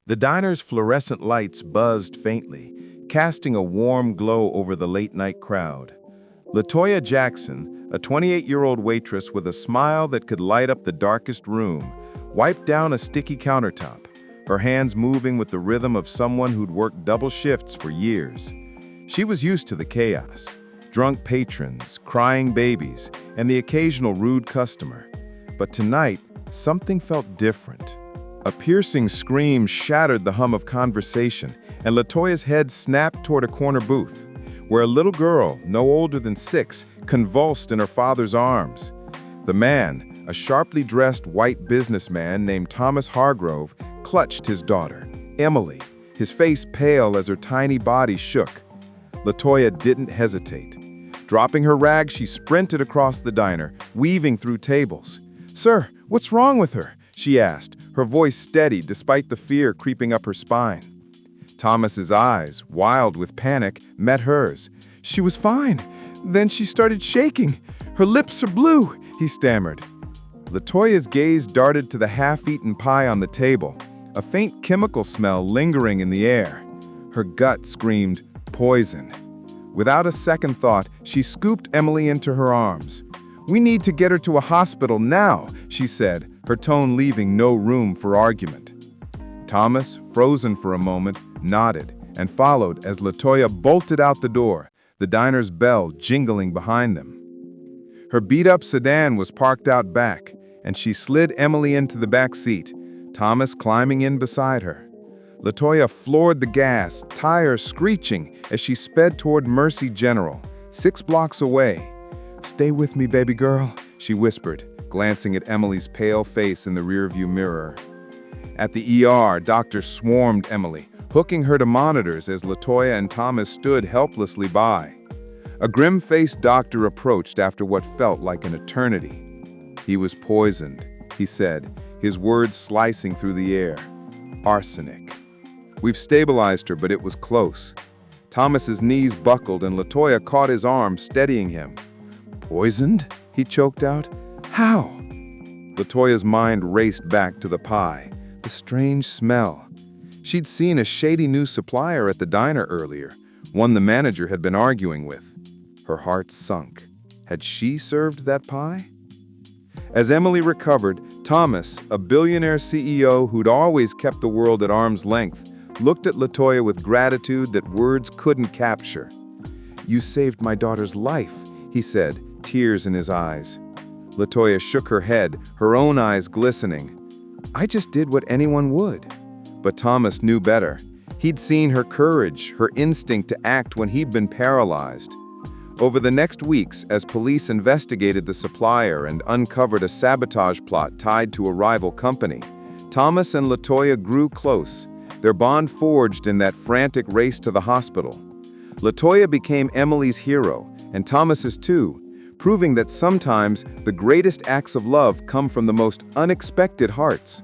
The diner's fluorescent lights buzzed faintly, casting a warm glow over the late-night crowd. LaToya Jackson, a 28-year-old waitress with a smile that could light up the darkest room, wiped down a sticky countertop, her hands moving with the rhythm of someone who'd worked double shifts for years. She was used to the chaos, drunk patrons, crying babies, and the occasional rude customer. But tonight, something felt different. A piercing scream shattered the hum of conversation, and LaToya's head snapped toward a corner booth, where a little girl, no older than 6, convulsed in her father's arms. The man, a sharply dressed white businessman named Thomas Hargrove, clutched his daughter, Emily, his face pale as her tiny body shook. LaToya didn't hesitate. Dropping her rag, she sprinted across the diner, weaving through tables. "Sir, what's wrong with her?" she asked, her voice steady despite the fear creeping up her spine. Thomas's eyes, wild with panic, met hers. "She was fine. Then she started shaking. Her lips are blue," he stammered. LaToya's gaze darted to the half-eaten pie on the table, a faint chemical smell lingering in the air. Her gut screamed, "Poison." Without a second thought, she scooped Emily into her arms. "We need to get her to a hospital now," she said, her tone leaving no room for argument. Thomas, frozen for a moment, nodded and followed as LaToya bolted out the door, the diner's bell jingling behind them. Her beat-up sedan was parked out back, and she slid Emily into the back seat, Thomas climbing in beside her. LaToya floored the gas, tires screeching as she sped toward Mercy General, 6 blocks away. "Stay with me, baby girl," she whispered, glancing at Emily's pale face in the rearview mirror. At the ER, doctors swarmed Emily, hooking her to monitors as LaToya and Thomas stood helplessly by. A grim-faced doctor approached after what felt like an eternity. "He was poisoned," he said, his words slicing through the air. "Arsenic. We've stabilized her, but it was close." Thomas's knees buckled and LaToya caught his arm, steadying him. "Poisoned?" he choked out. "How?" LaToya's mind raced back to the pie, the strange smell. She'd seen a shady new supplier at the diner earlier, one the manager had been arguing with. Her heart sunk. Had she served that pie? As Emily recovered, Thomas, a billionaire CEO who'd always kept the world at arm's length, looked at LaToya with gratitude that words couldn't capture. "You saved my daughter's life," he said, tears in his eyes. LaToya shook her head, her own eyes glistening. "I just did what anyone would." But Thomas knew better. He'd seen her courage, her instinct to act when he'd been paralyzed. Over the next weeks, as police investigated the supplier and uncovered a sabotage plot tied to a rival company, Thomas and LaToya grew close, their bond forged in that frantic race to the hospital. LaToya became Emily's hero, and Thomas's too, proving that sometimes the greatest acts of love come from the most unexpected hearts.